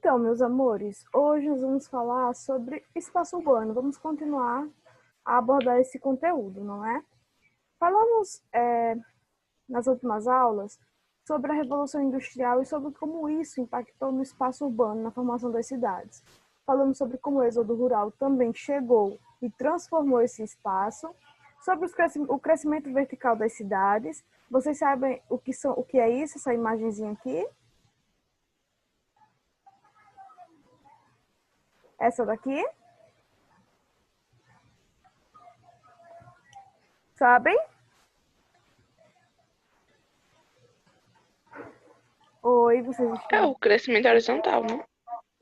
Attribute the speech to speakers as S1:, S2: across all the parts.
S1: Então, meus amores, hoje nós vamos falar sobre espaço urbano. Vamos continuar a abordar esse conteúdo, não é? Falamos nas últimas aulas sobre a Revolução Industrial e sobre como isso impactou no espaço urbano, na formação das cidades. Falamos sobre como o êxodo rural também chegou e transformou esse espaço, sobre o crescimento vertical das cidades. Vocês sabem o que é isso, essa imagenzinha aqui? Essa daqui? Sabem? Oi, vocês
S2: É
S1: estão...
S2: o crescimento horizontal, né?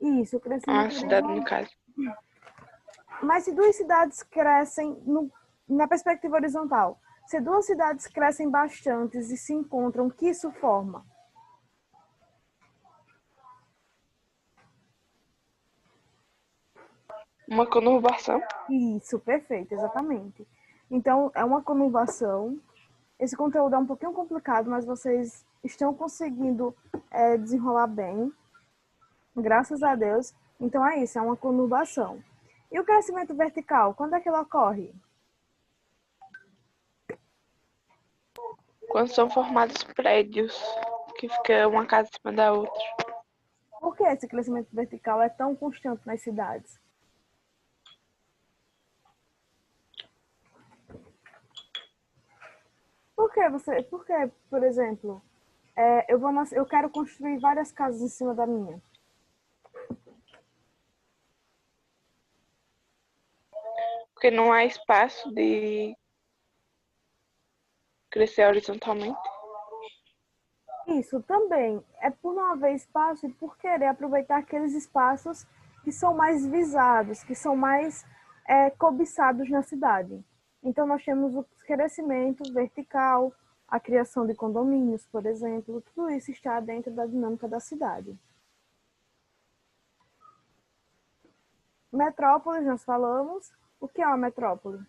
S1: Isso, o
S2: A
S1: crescimento
S2: cidade, no
S1: horizontal.
S2: caso.
S1: Mas se duas cidades crescem na perspectiva horizontal, se duas cidades crescem bastante e se encontram, o que isso forma?
S2: Uma conurbação.
S1: Isso, perfeito, exatamente. Então, é uma conurbação. Esse conteúdo é um pouquinho complicado, mas vocês estão conseguindo desenrolar bem, graças a Deus. Então, é isso, é uma conurbação. E o crescimento vertical, quando é que ele ocorre?
S2: Quando são formados prédios, que fica uma casa em cima da outra.
S1: Por que esse crescimento vertical é tão constante nas cidades? Por que, por exemplo, eu quero construir várias casas em cima da minha?
S2: Porque não há espaço de crescer horizontalmente.
S1: Isso também é por não haver espaço e por querer aproveitar aqueles espaços que são mais visados, que são mais cobiçados na cidade. Então, nós temos o crescimento vertical, a criação de condomínios, por exemplo, tudo isso está dentro da dinâmica da cidade. Metrópoles, nós falamos. O que é uma metrópole?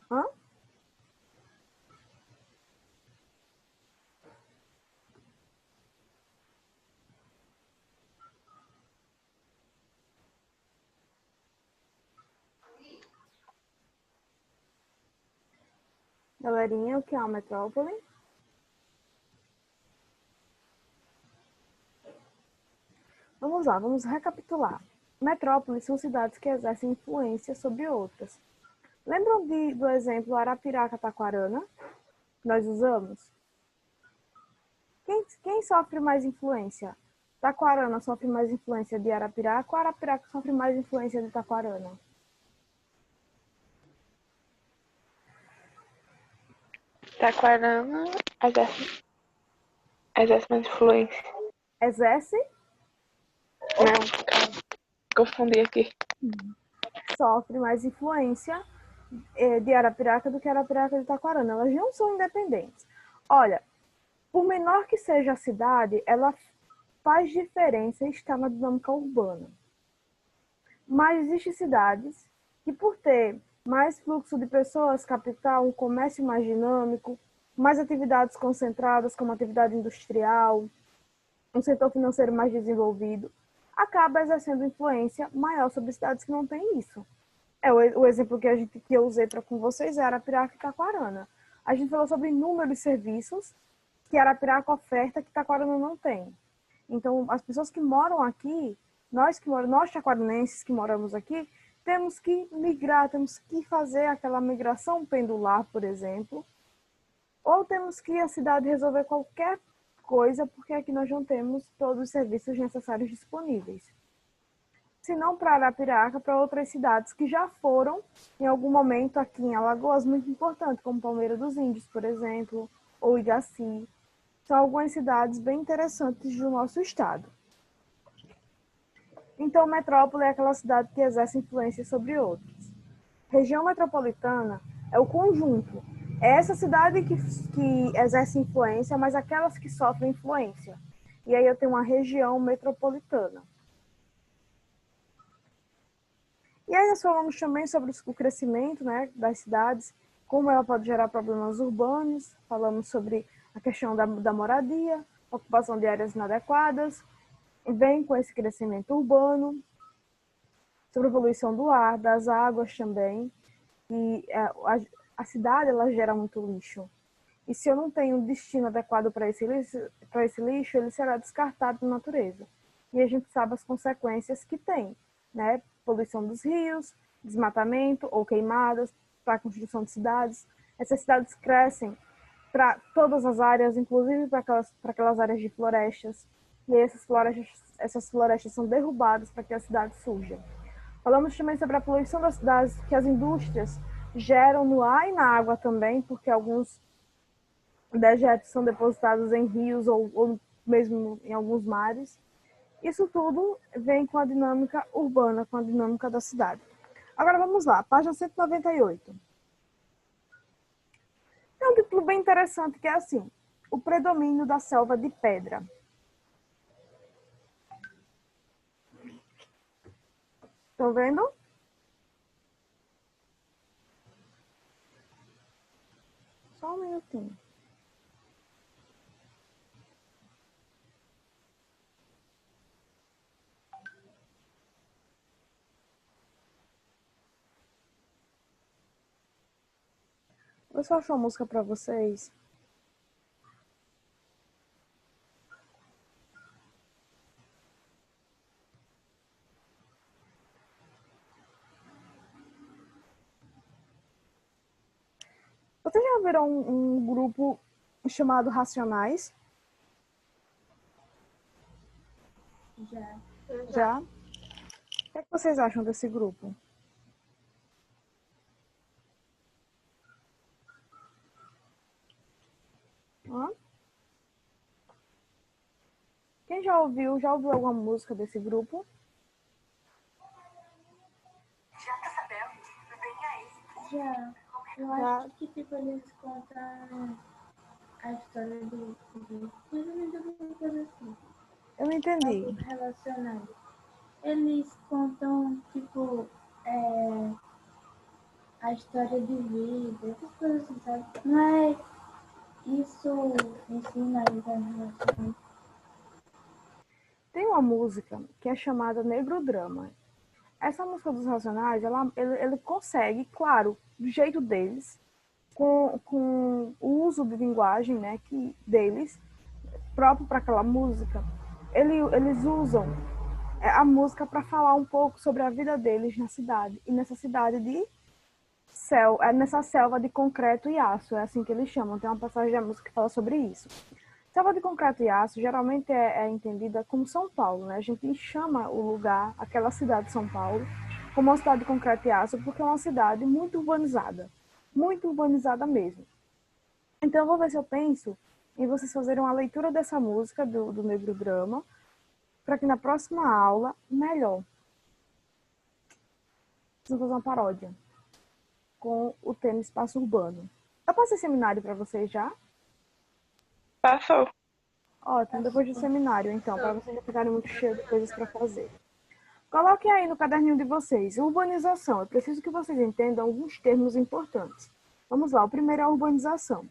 S1: Hã? Galerinha, o que é uma metrópole? Vamos lá, vamos recapitular. Metrópoles são cidades que exercem influência sobre outras. Lembram do exemplo Arapiraca-Taquarana? Nós usamos? Quem sofre mais influência? Taquarana sofre mais influência de Arapiraca ou Arapiraca sofre mais influência de Taquarana?
S2: Taquarana exerce mais influência.
S1: Exerce?
S2: Não, calma. Confundi aqui.
S1: Sofre mais influência de Arapiraca do que Arapiraca de Taquarana. Elas não são independentes. Olha, por menor que seja a cidade, ela faz diferença estar na dinâmica urbana. Mas existem cidades que, por ter mais fluxo de pessoas, capital, um comércio mais dinâmico, mais atividades concentradas, como atividade industrial, um setor financeiro mais desenvolvido, acaba exercendo influência maior sobre cidades que não têm isso. O exemplo que eu usei com vocês é Arapiraca e Taquarana. A gente falou sobre inúmeros serviços que Arapiraca oferta que Taquarana não tem. Então, as pessoas que moram aqui, nós taquaranenses que moramos aqui, temos que migrar, temos que fazer aquela migração pendular, por exemplo, ou temos que ir à cidade resolver qualquer coisa, porque aqui nós não temos todos os serviços necessários disponíveis. Se não para Arapiraca, para outras cidades que já foram, em algum momento aqui em Alagoas, muito importante, como Palmeira dos Índios, por exemplo, ou Igaci. São algumas cidades bem interessantes do nosso estado. Então, metrópole é aquela cidade que exerce influência sobre outras. Região metropolitana é o conjunto. É essa cidade que exerce influência, mas aquelas que sofrem influência. E aí eu tenho uma região metropolitana. E aí nós falamos também sobre o crescimento, né, das cidades, como ela pode gerar problemas urbanos, falamos sobre a questão da moradia, ocupação de áreas inadequadas, vem com esse crescimento urbano, sobre a poluição do ar, das águas também, e a cidade ela gera muito lixo. E se eu não tenho um destino adequado para esse lixo, ele será descartado na natureza. E a gente sabe as consequências que tem, né? Poluição dos rios, desmatamento ou queimadas para a construção de cidades. Essas cidades crescem para todas as áreas, inclusive para aquelas áreas de florestas. E essas florestas são derrubadas para que a cidade surja. Falamos também sobre a poluição que as indústrias geram no ar e na água também, porque alguns dejetos são depositados em rios ou mesmo em alguns mares. Isso tudo vem com a dinâmica urbana, com a dinâmica da cidade. Agora vamos lá, página 198. Tem um título bem interessante que é assim: o predomínio da selva de pedra. Estão vendo? Só um minutinho. Eu só achou a música para vocês. Vocês já viram um grupo chamado Racionais?
S3: Já.
S1: Já? O que é que vocês acham desse grupo? Hã? Quem já ouviu alguma música desse grupo?
S3: Já. Eu acho que tipo, eles contam a história do grupo. Mais ou menos alguma coisa assim.
S1: Eu não entendi.
S3: Algo relacionado. Eles contam, tipo, a história de vida, essas coisas assim, sabe? Mas isso ensina eles a relacionar.
S1: Tem uma música que é chamada Negro Drama. Essa música dos Racionais, ele consegue, claro, do jeito deles, com o uso de linguagem, né, deles, próprio para aquela música, eles usam a música para falar um pouco sobre a vida deles na cidade. E nessa cidade nessa selva de concreto e aço, é assim que eles chamam. Tem uma passagem da música que fala sobre isso. Selva de concreto e aço geralmente é entendida como São Paulo, né? A gente chama o lugar, aquela cidade de São Paulo, como uma cidade de concreto e aço, porque é uma cidade muito urbanizada mesmo. Então eu vou ver se eu penso em vocês fazerem uma leitura dessa música do Negro Drama, para que na próxima aula, melhor, vocês vão fazer uma paródia com o tema Espaço Urbano. Eu passei seminário para vocês já?
S2: Passou.
S1: Ótimo, depois do seminário, então, para vocês não ficarem muito cheios de coisas para fazer. Coloquem aí no caderninho de vocês, urbanização. Eu preciso que vocês entendam alguns termos importantes. Vamos lá, o primeiro é a urbanização.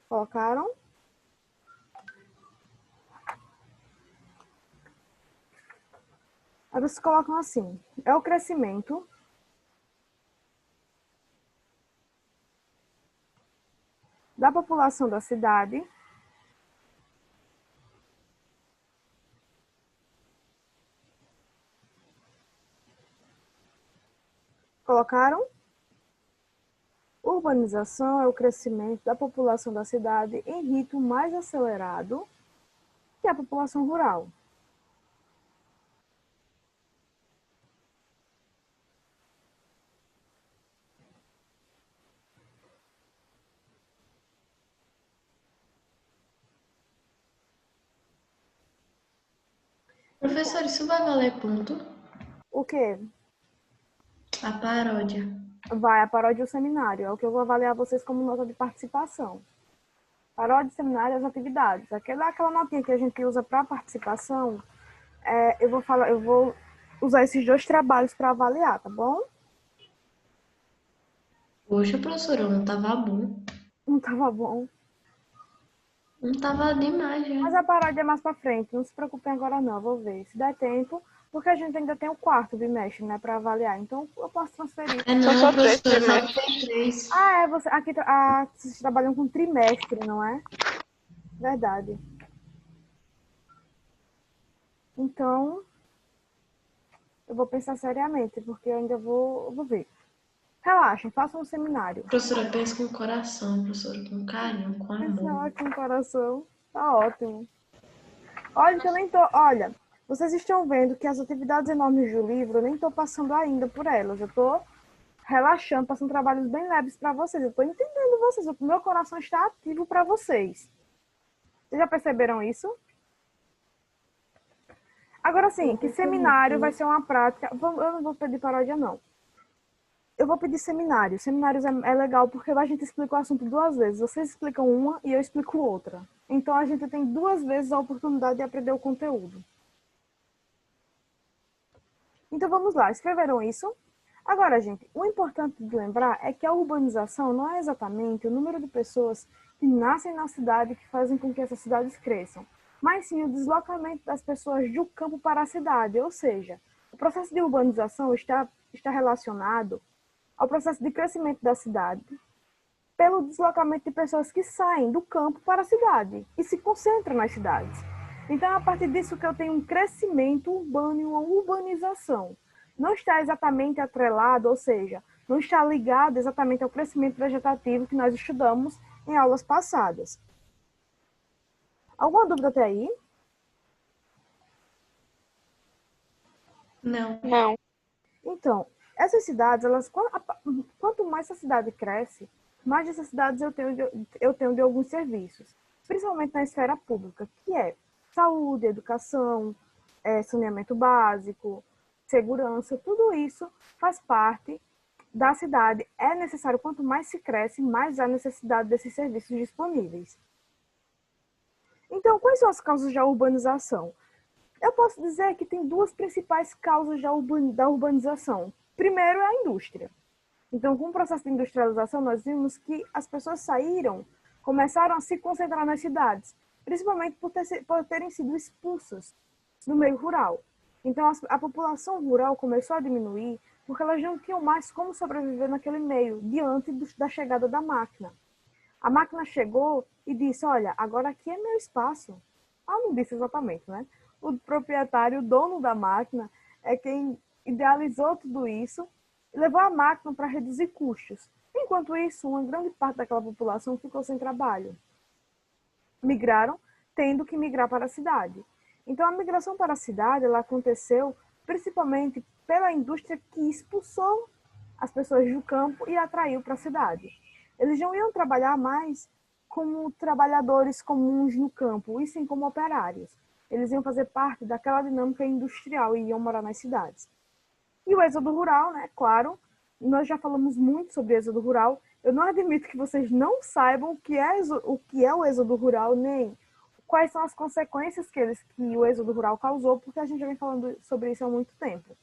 S1: Colocaram? Aí vocês colocam assim, é o crescimento da população da cidade colocaram? Urbanização é o crescimento da população da cidade em ritmo mais acelerado que a população rural.
S4: Professor, isso vai valer ponto?
S1: O quê?
S4: A paródia.
S1: Vai, a paródia e o seminário. É o que eu vou avaliar vocês como nota de participação. Paródia, seminário, as atividades. Aquela notinha que a gente usa para participação, eu vou usar esses 2 trabalhos para avaliar, tá bom?
S4: Poxa, professora, não tava bom.
S1: Não tava bom.
S4: Não tava demais
S1: Mas
S4: já.
S1: a paródia é mais para frente, não se preocupem agora não, eu vou ver. Se der tempo, porque a gente ainda tem o 4º bimestre, né, para avaliar. Então, eu posso transferir.
S4: É
S2: São
S4: não,
S2: só 3
S4: professora, só
S2: trimestres.
S4: tem 3.
S1: Vocês trabalham com trimestre, não é? Verdade. Então, eu vou pensar seriamente, porque eu ainda vou ver. Relaxem, façam um seminário.
S4: Professora, pensa com o coração, professora, com carinho, com amor.
S1: Com o coração. Tá ótimo. Olha, que eu nem tô. Olha, vocês estão vendo que as atividades enormes do livro eu nem tô passando ainda por elas. Eu tô relaxando, passando trabalhos bem leves para vocês. Eu tô entendendo vocês. O meu coração está ativo para vocês. Vocês já perceberam isso? Agora sim, que seminário vai ser uma prática. Eu não vou pedir paródia, não. Eu vou pedir seminário. Seminários é legal porque a gente explica o assunto 2 vezes. Vocês explicam uma e eu explico outra. Então a gente tem 2 vezes a oportunidade de aprender o conteúdo. Então vamos lá, escreveram isso? Agora, gente, o importante de lembrar é que a urbanização não é exatamente o número de pessoas que nascem na cidade que fazem com que essas cidades cresçam, mas sim o deslocamento das pessoas do campo para a cidade, ou seja, o processo de urbanização está relacionado ao processo de crescimento da cidade pelo deslocamento de pessoas que saem do campo para a cidade e se concentram nas cidades. Então, a partir disso que eu tenho um crescimento urbano e uma urbanização. Não está exatamente atrelado, ou seja, não está ligado exatamente ao crescimento vegetativo que nós estudamos em aulas passadas. Alguma dúvida até aí?
S4: Não.
S2: Não.
S1: Então, essas cidades, quanto mais essa cidade cresce, mais necessidades eu tenho de alguns serviços, principalmente na esfera pública, que é saúde, educação, saneamento básico, segurança, tudo isso faz parte da cidade. É necessário, quanto mais se cresce, mais há necessidade desses serviços disponíveis. Então, quais são as causas da urbanização? Eu posso dizer que tem 2 principais causas da urbanização. Primeiro é a indústria. Então, com o processo de industrialização, nós vimos que as pessoas começaram a se concentrar nas cidades, principalmente por terem sido expulsas do meio rural. Então, a população rural começou a diminuir porque elas não tinham mais como sobreviver naquele meio, diante da chegada da máquina. A máquina chegou e disse, olha, agora aqui é meu espaço. Ela não disse exatamente, né? O proprietário, o dono da máquina, é quem idealizou tudo isso e levou a máquina para reduzir custos. Enquanto isso, uma grande parte daquela população ficou sem trabalho. Migraram, tendo que migrar para a cidade. Então, a migração para a cidade ela aconteceu principalmente pela indústria que expulsou as pessoas do campo e atraiu para a cidade. Eles não iam trabalhar mais como trabalhadores comuns no campo, e sim como operários. Eles iam fazer parte daquela dinâmica industrial e iam morar nas cidades. E o êxodo rural, né? Claro, nós já falamos muito sobre êxodo rural. Eu não admito que vocês não saibam o que é o êxodo rural, nem quais são as consequências que o êxodo rural causou, porque a gente já vem falando sobre isso há muito tempo.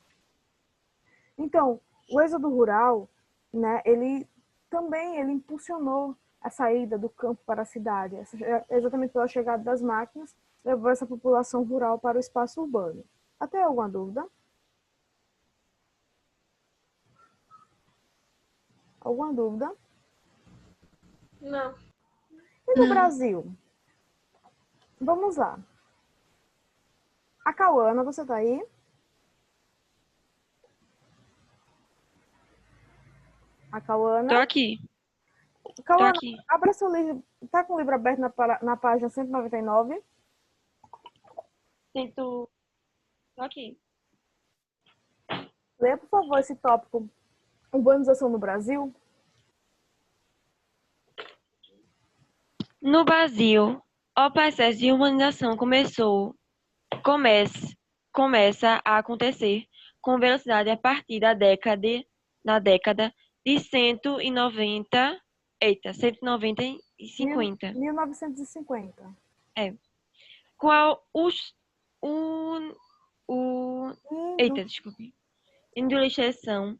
S1: Então, o êxodo rural, né, ele impulsionou a saída do campo para a cidade, exatamente pela chegada das máquinas, levou essa população rural para o espaço urbano. Até alguma dúvida? Alguma dúvida?
S2: Não.
S1: E no Brasil? Vamos lá. A Cauana, você tá aí? A Cauana?
S2: Tô aqui.
S1: Cauana,
S2: Tô aqui.
S1: abra seu livro. Tá com o livro aberto na página 199?
S2: Tô aqui.
S1: Leia, por favor, esse tópico. Urbanização no Brasil.
S5: No Brasil, o processo de urbanização começa a acontecer com velocidade a partir da década de 190 1950.
S1: 1950.
S5: Qual eita, desculpe. Industrialização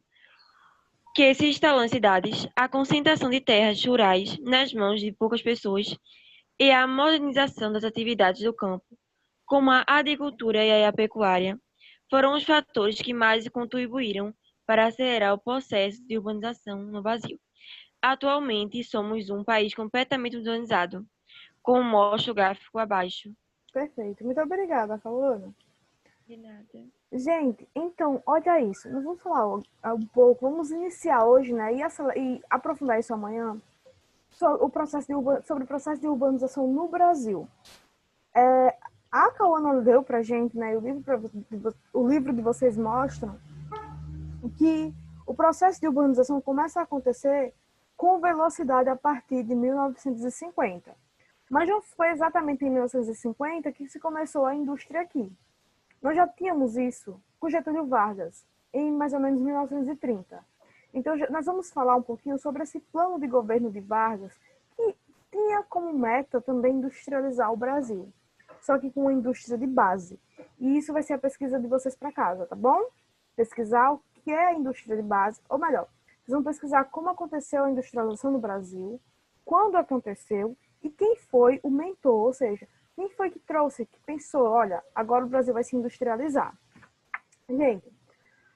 S5: que se instalou em cidades, a concentração de terras rurais nas mãos de poucas pessoas e a modernização das atividades do campo, como a agricultura e a pecuária, foram os fatores que mais contribuíram para acelerar o processo de urbanização no Brasil. Atualmente, somos um país completamente urbanizado, como mostra o gráfico abaixo.
S1: Perfeito. Muito obrigada, Paulana.
S5: De nada.
S1: Gente, então, olha isso. Nós vamos falar um pouco, vamos iniciar hoje, né, e aprofundar isso amanhã, sobre o processo de urbanização no Brasil. A Cauana deu pra gente, né, o livro de vocês mostram que o processo de urbanização começa a acontecer com velocidade a partir de 1950. Mas não foi exatamente em 1950 que se começou a indústria aqui. Nós já tínhamos isso com Getúlio Vargas, em mais ou menos 1930. Então, nós vamos falar um pouquinho sobre esse plano de governo de Vargas, que tinha como meta também industrializar o Brasil, só que com uma indústria de base. E isso vai ser a pesquisa de vocês para casa, tá bom? Pesquisar o que é a indústria de base, ou melhor, vocês vão pesquisar como aconteceu a industrialização no Brasil, quando aconteceu e quem foi o mentor, ou seja, quem foi que trouxe, que pensou, olha, agora o Brasil vai se industrializar. Gente,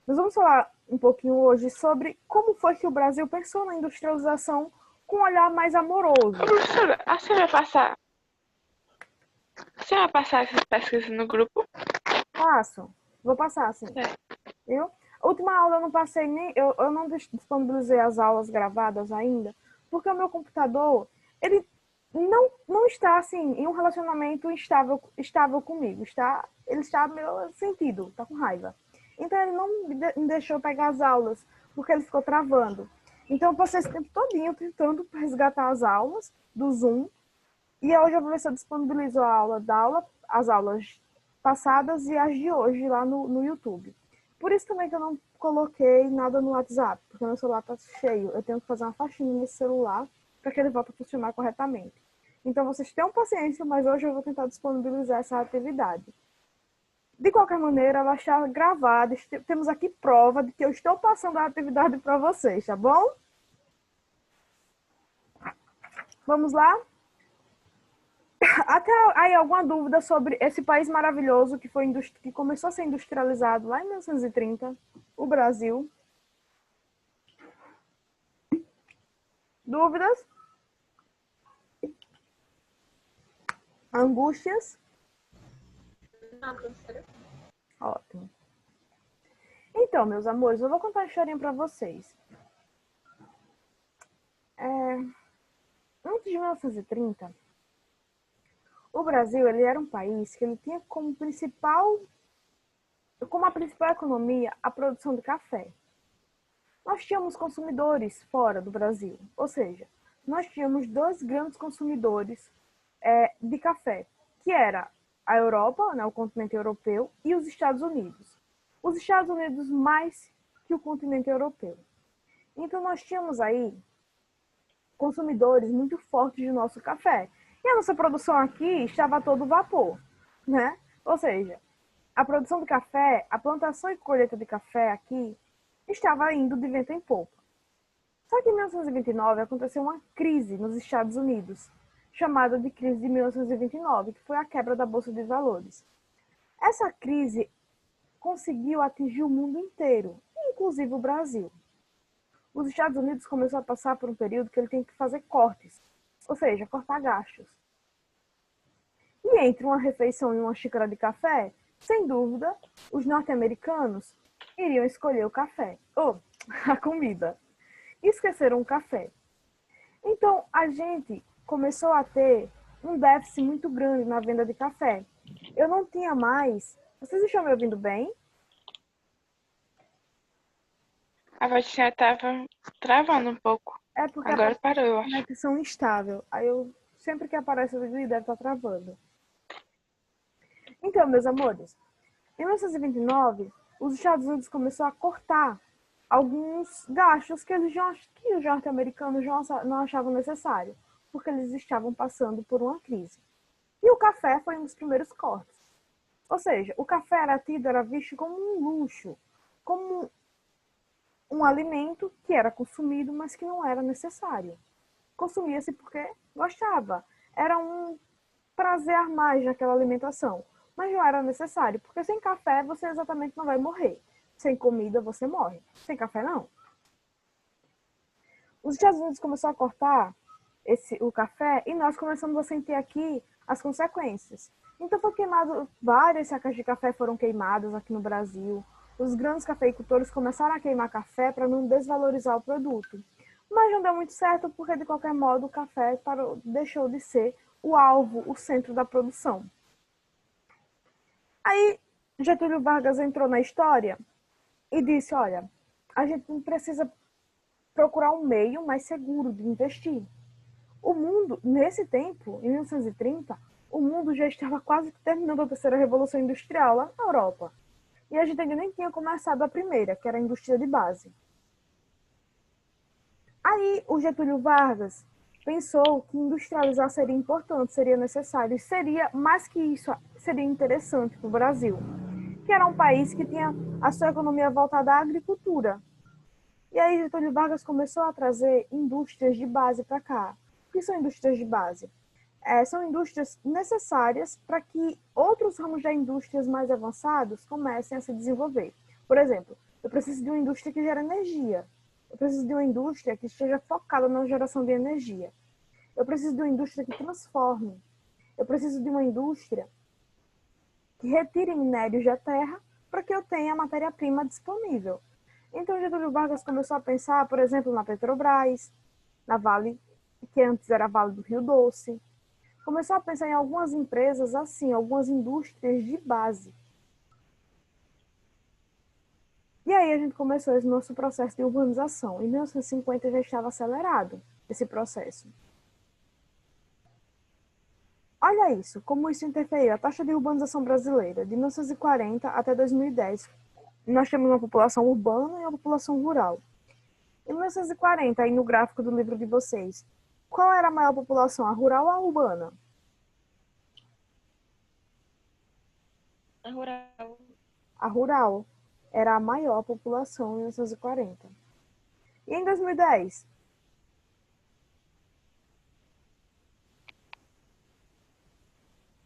S1: nós vamos falar um pouquinho hoje sobre como foi que o Brasil pensou na industrialização com um olhar mais amoroso.
S2: Professora, a senhora vai passar essas pesquisas no grupo?
S1: Vou passar, sim. Viu? A última aula eu não passei nem, eu não disponibilizei as aulas gravadas ainda, porque o meu computador, ele não está assim em um relacionamento estável comigo, ele está meio sentido, está com raiva. Então ele não me deixou pegar as aulas, porque ele ficou travando. Então eu passei esse tempo todinho tentando resgatar as aulas do Zoom, e hoje eu vou ver se eu disponibilizo as aulas passadas e as de hoje lá no YouTube. Por isso também que eu não coloquei nada no WhatsApp, porque meu celular está cheio. Eu tenho que fazer uma faxina nesse celular para que ele volte a funcionar corretamente. Então, vocês tenham paciência, mas hoje eu vou tentar disponibilizar essa atividade. De qualquer maneira, ela está gravada. Temos aqui prova de que eu estou passando a atividade para vocês, tá bom? Vamos lá? Até aí, alguma dúvida sobre esse país maravilhoso que começou a ser industrializado lá em 1930, o Brasil? Dúvidas? Angústias?
S3: Não, professora.
S1: Ótimo. Então, meus amores, eu vou contar uma historinha para vocês. Antes de 1930, o Brasil ele era um país que ele tinha como a principal economia a produção de café. Nós tínhamos consumidores fora do Brasil, ou seja, nós tínhamos dois grandes consumidores de café, que era a Europa, né, o continente europeu, e os Estados Unidos. Os Estados Unidos mais que o continente europeu. Então nós tínhamos aí consumidores muito fortes do nosso café. E a nossa produção aqui estava a todo vapor, né? Ou seja, a produção de café, a plantação e colheita de café aqui estava indo de vento em popa. Só que em 1929 aconteceu uma crise nos Estados Unidos, chamada de crise de 1929, que foi a quebra da Bolsa de Valores. Essa crise conseguiu atingir o mundo inteiro, inclusive o Brasil. Os Estados Unidos começou a passar por um período que ele tem que fazer cortes, ou seja, cortar gastos. E entre uma refeição e uma xícara de café, sem dúvida, os norte-americanos iriam escolher o café, ou a comida, e esqueceram o café. Então, a gente começou a ter um déficit muito grande na venda de café. Eu não tinha mais... Vocês estão me ouvindo bem?
S2: A vozinha estava travando um pouco.
S1: É porque
S2: Agora parou, eu
S1: a
S2: acho.
S1: conexão instável. Aí eu, sempre que aparece o vídeo, deve estar travando. Então, meus amores, em 1929, os Estados Unidos começaram a cortar alguns gastos que os norte-americanos não achavam necessário. porque eles estavam passando por uma crise. E o café foi um dos primeiros cortes. Ou seja, o café era visto como um luxo, como um alimento que era consumido, mas que não era necessário. Consumia-se porque gostava. Era um prazer a mais naquela alimentação. Mas não era necessário, porque sem café você exatamente não vai morrer. Sem comida você morre. Sem café não. Os Estados Unidos começou a cortar o café e nós começamos a sentir aqui as consequências. Então foi queimado, várias sacas de café foram queimadas aqui no Brasil. Os grandes cafeicultores começaram a queimar café para não desvalorizar o produto. Mas não deu muito certo porque, de qualquer modo, o café deixou de ser o alvo, o centro da produção. Aí Getúlio Vargas entrou na história e disse, olha, a gente não precisa procurar um meio mais seguro de investir. O mundo, nesse tempo, em 1930, o mundo já estava quase terminando a terceira revolução industrial lá na Europa. E a gente ainda nem tinha começado a primeira, que era a indústria de base. Aí o Getúlio Vargas pensou que industrializar seria importante, seria necessário, e seria, mais que isso, seria interessante para o Brasil, que era um país que tinha a sua economia voltada à agricultura. E aí Getúlio Vargas começou a trazer indústrias de base para cá. O que são indústrias de base? São indústrias necessárias para que outros ramos da indústrias mais avançados comecem a se desenvolver. Por exemplo, eu preciso de uma indústria que gera energia. Eu preciso de uma indústria que esteja focada na geração de energia. Eu preciso de uma indústria que transforme. Eu preciso de uma indústria que retire minérios da terra para que eu tenha matéria-prima disponível. Então, Getúlio Vargas começou a pensar, por exemplo, na Petrobras, na Vale, que antes era Vale do Rio Doce. Começou a pensar em algumas empresas assim, algumas indústrias de base. E aí a gente começou esse nosso processo de urbanização. Em 1950 já estava acelerado esse processo. Olha isso, como isso interferiu a taxa de urbanização brasileira, de 1940 até 2010. Nós temos uma população urbana e uma população rural. Em 1940, aí no gráfico do livro de vocês, qual era a maior população, a rural ou a urbana?
S5: A rural.
S1: A rural era a maior população em 1940. E em 2010?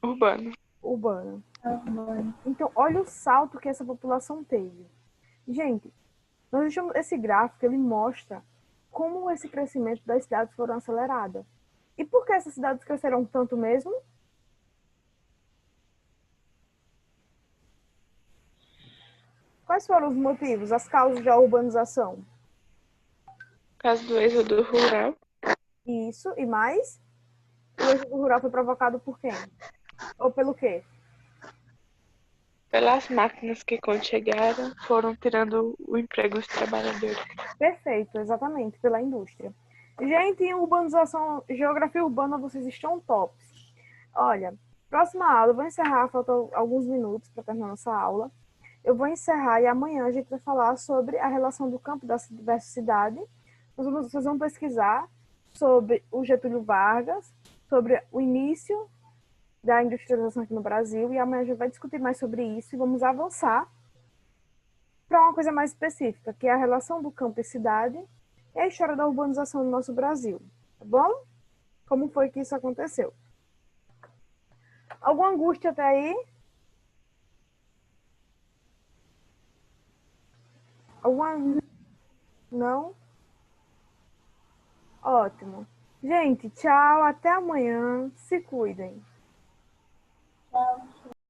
S2: Urbano.
S1: Urbana. Então, olha o salto que essa população teve. Gente, nós deixamos esse gráfico, ele mostra como esse crescimento das cidades foram aceleradas. E por que essas cidades cresceram tanto mesmo? Quais foram os motivos, as causas da urbanização?
S2: Por causa do êxodo rural.
S1: Isso, e mais? O êxodo rural foi provocado por quem? Ou pelo quê?
S2: Pelas máquinas que, quando chegaram, foram tirando o emprego dos trabalhadores.
S1: Perfeito, exatamente, pela indústria. Gente, em urbanização, geografia urbana, vocês estão tops. Olha, próxima aula, eu vou encerrar, faltam alguns minutos para terminar nossa aula. Eu vou encerrar e amanhã a gente vai falar sobre a relação do campo versus cidade. Vocês vão pesquisar sobre o Getúlio Vargas, sobre o início da industrialização aqui no Brasil, e amanhã a gente vai discutir mais sobre isso e vamos avançar para uma coisa mais específica, que é a relação do campo e cidade e a história da urbanização no nosso Brasil. Tá bom? Como foi que isso aconteceu? Alguma angústia até aí? Alguma... Não? Ótimo. Gente, tchau, até amanhã. Se cuidem.
S3: Tchau.